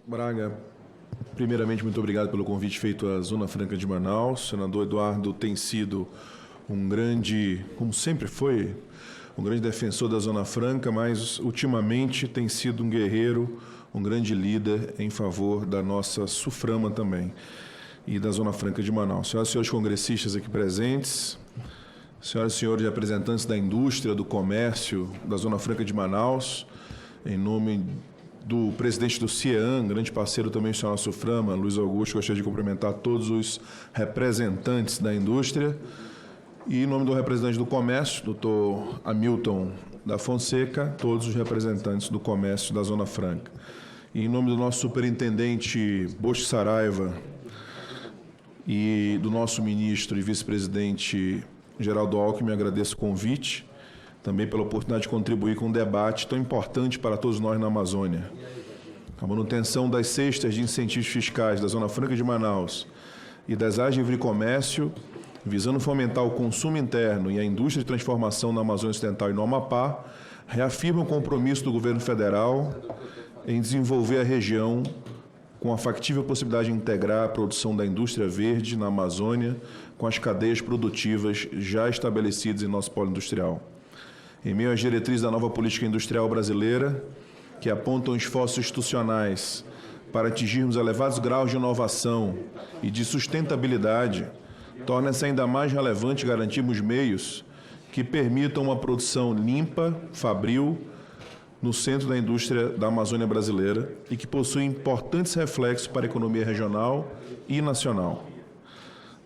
Braga, primeiramente, muito obrigado pelo convite feito à Zona Franca de Manaus. O senador Eduardo tem sido um grande, como sempre foi, um grande defensor da Zona Franca, mas ultimamente tem sido um guerreiro, um grande líder em favor da nossa SUFRAMA também e da Zona Franca de Manaus. Senhoras e senhores congressistas aqui presentes, senhoras e senhores representantes da indústria, do comércio da Zona Franca de Manaus, em nome do presidente do CIEAN, grande parceiro também do senhor SUFRAMA, Luiz Augusto, gostaria de cumprimentar todos os representantes da indústria e, em nome do representante do comércio, doutor Hamilton da Fonseca, todos os representantes do comércio da Zona Franca. E, em nome do nosso superintendente Bosco Saraiva e do nosso ministro e vice-presidente Geraldo Alckmin, agradeço o convite, também pela oportunidade de contribuir com um debate tão importante para todos nós na Amazônia. A manutenção das cestas de incentivos fiscais da Zona Franca de Manaus e das áreas de livre comércio, visando fomentar o consumo interno e a indústria de transformação na Amazônia Ocidental e no Amapá, reafirma o compromisso do governo federal em desenvolver a região com a factível possibilidade de integrar a produção da indústria verde na Amazônia com as cadeias produtivas já estabelecidas em nosso polo industrial. Em meio às diretrizes da nova política industrial brasileira, que apontam esforços institucionais para atingirmos elevados graus de inovação e de sustentabilidade, torna-se ainda mais relevante garantirmos meios que permitam uma produção limpa, fabril, no centro da indústria da Amazônia brasileira e que possui importantes reflexos para a economia regional e nacional.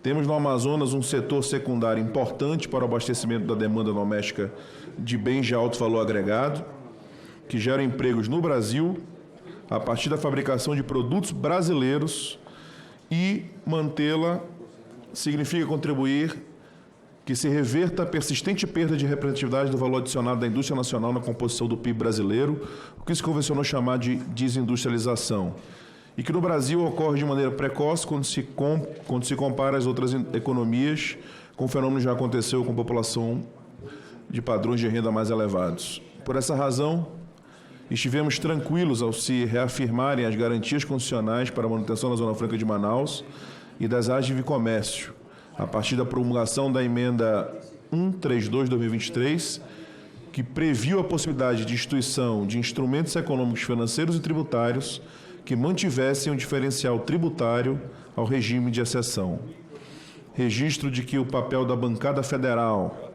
Temos no Amazonas um setor secundário importante para o abastecimento da demanda doméstica de bens de alto valor agregado, que geram empregos no Brasil, a partir da fabricação de produtos brasileiros, e mantê-la significa contribuir que se reverta a persistente perda de representatividade do valor adicionado da indústria nacional na composição do PIB brasileiro, o que se convencionou chamar de desindustrialização, e que no Brasil ocorre de maneira precoce quando se compara às outras economias, com o fenômeno que já aconteceu com a população de padrões de renda mais elevados. Por essa razão, estivemos tranquilos ao se reafirmarem as garantias constitucionais para a manutenção da Zona Franca de Manaus e das áreas de comércio, a partir da promulgação da emenda 132/2023, que previu a possibilidade de instituição de instrumentos econômicos, financeiros e tributários que mantivessem um diferencial tributário ao regime de exceção. Registro de que o papel da bancada federal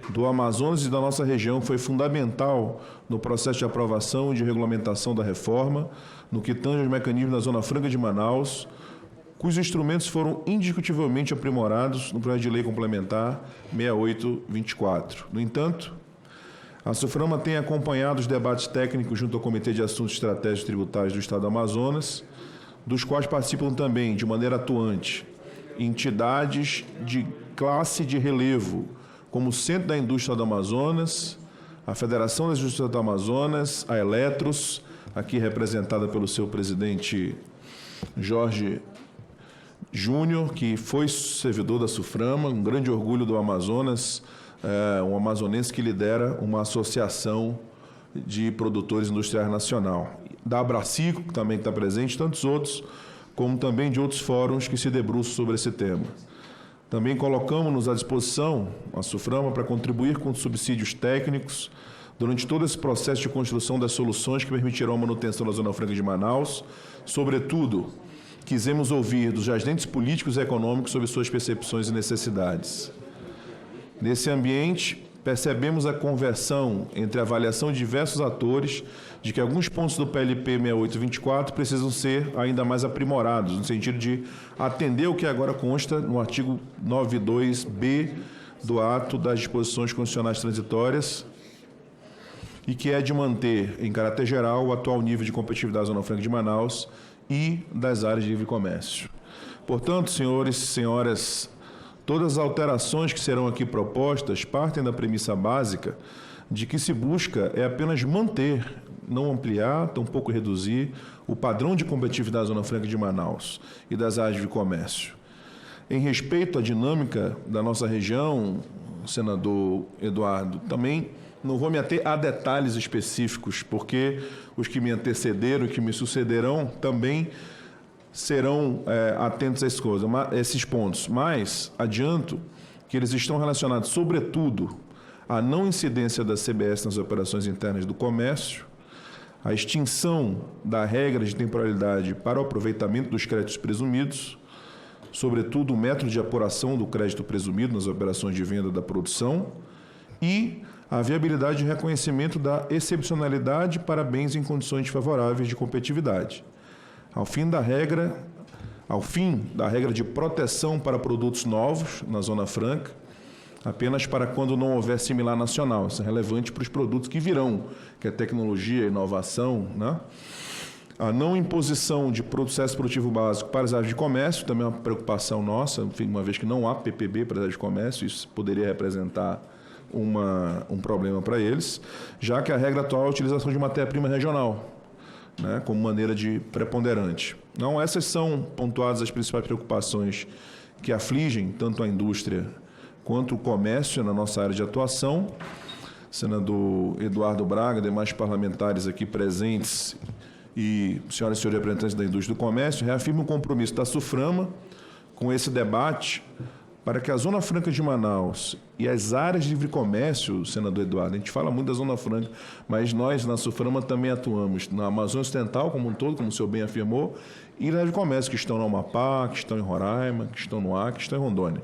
do Amazonas e da nossa região foi fundamental no processo de aprovação e de regulamentação da reforma, no que tange aos mecanismos da Zona Franca de Manaus, cujos instrumentos foram indiscutivelmente aprimorados no projeto de lei complementar 6824. No entanto, a SUFRAMA tem acompanhado os debates técnicos junto ao Comitê de Assuntos Estratégicos Tributários do Estado do Amazonas, dos quais participam também, de maneira atuante, entidades de classe de relevo, como o Centro da Indústria do Amazonas, a Federação das Indústrias do Amazonas, a Eletros, aqui representada pelo seu presidente Jorge Júnior, que foi servidor da SUFRAMA, um grande orgulho do Amazonas, um amazonense que lidera uma associação de produtores industriais nacional. Da Abracico, que também está presente, tantos outros, como também de outros fóruns que se debruçam sobre esse tema. Também colocamos-nos à disposição, a SUFRAMA, para contribuir com subsídios técnicos durante todo esse processo de construção das soluções que permitirão a manutenção da Zona Franca de Manaus. Sobretudo, quisemos ouvir dos agentes políticos e econômicos sobre suas percepções e necessidades. Nesse ambiente, percebemos a conversão entre a avaliação de diversos atores de que alguns pontos do PLP 6824 precisam ser ainda mais aprimorados, no sentido de atender o que agora consta no artigo 92B do ato das disposições constitucionais transitórias, e que é de manter, em caráter geral, o atual nível de competitividade da Zona Franca de Manaus e das áreas de livre comércio. Portanto, senhores e senhoras, todas as alterações que serão aqui propostas partem da premissa básica de que se busca é apenas manter, não ampliar, tampouco reduzir, o padrão de competitividade da Zona Franca de Manaus e das áreas de comércio. Em respeito à dinâmica da nossa região, senador Eduardo, também não vou me ater a detalhes específicos, porque os que me antecederam e que me sucederão também serão atentos a esses pontos. Mas adianto que eles estão relacionados, sobretudo, à não incidência da CBS nas operações internas do comércio, a extinção da regra de temporalidade para o aproveitamento dos créditos presumidos, sobretudo o método de apuração do crédito presumido nas operações de venda da produção e a viabilidade de reconhecimento da excepcionalidade para bens em condições favoráveis de competitividade. Ao fim da regra de proteção para produtos novos na Zona Franca, apenas para quando não houver similar nacional. Isso é relevante para os produtos que virão, que é tecnologia, inovação, né? A não imposição de processo produtivo básico para as áreas de comércio, também é uma preocupação nossa, enfim, uma vez que não há PPB para as áreas de comércio, isso poderia representar um problema para eles, já que a regra atual é a utilização de matéria-prima regional, né, como maneira de preponderante. Então, essas são pontuadas as principais preocupações que afligem tanto a indústria quanto o comércio na nossa área de atuação. Senador Eduardo Braga, demais parlamentares aqui presentes e senhoras e senhores representantes da indústria e do comércio, reafirma o compromisso da SUFRAMA com esse debate para que a Zona Franca de Manaus e as áreas de livre comércio, senador Eduardo, a gente fala muito da Zona Franca, mas nós, na SUFRAMA, também atuamos na Amazônia Ocidental como um todo, como o senhor bem afirmou, e nas áreas de comércio que estão no Amapá, que estão em Roraima, que estão no Acre, que estão em Rondônia.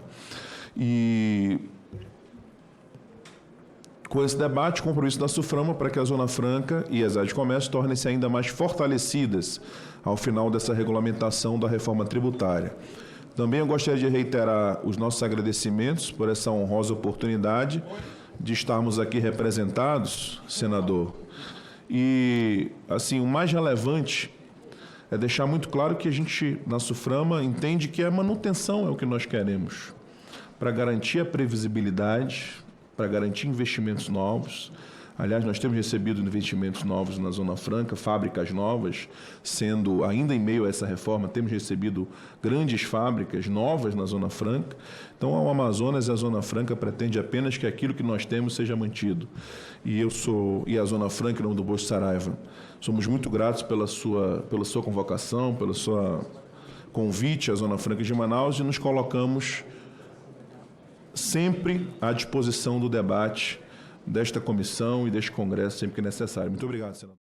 E com esse debate, o compromisso da SUFRAMA para que a Zona Franca e as áreas de comércio tornem-se ainda mais fortalecidas ao final dessa regulamentação da reforma tributária. Também eu gostaria de reiterar os nossos agradecimentos por essa honrosa oportunidade de estarmos aqui representados, senador. E, assim, o mais relevante é deixar muito claro que a gente, na SUFRAMA, entende que a manutenção é o que nós queremos, para garantir a previsibilidade, para garantir investimentos novos. Aliás, nós temos recebido investimentos novos na Zona Franca, fábricas novas, sendo, ainda em meio a essa reforma, temos recebido grandes fábricas novas na Zona Franca. Então, o Amazonas e a Zona Franca pretende apenas que aquilo que nós temos seja mantido. E a Zona Franca, em nome do Bocho Saraiva, somos muito gratos pela sua convocação, pelo seu convite à Zona Franca de Manaus e nos colocamos sempre à disposição do debate desta comissão e deste congresso sempre que necessário. Muito obrigado, senador.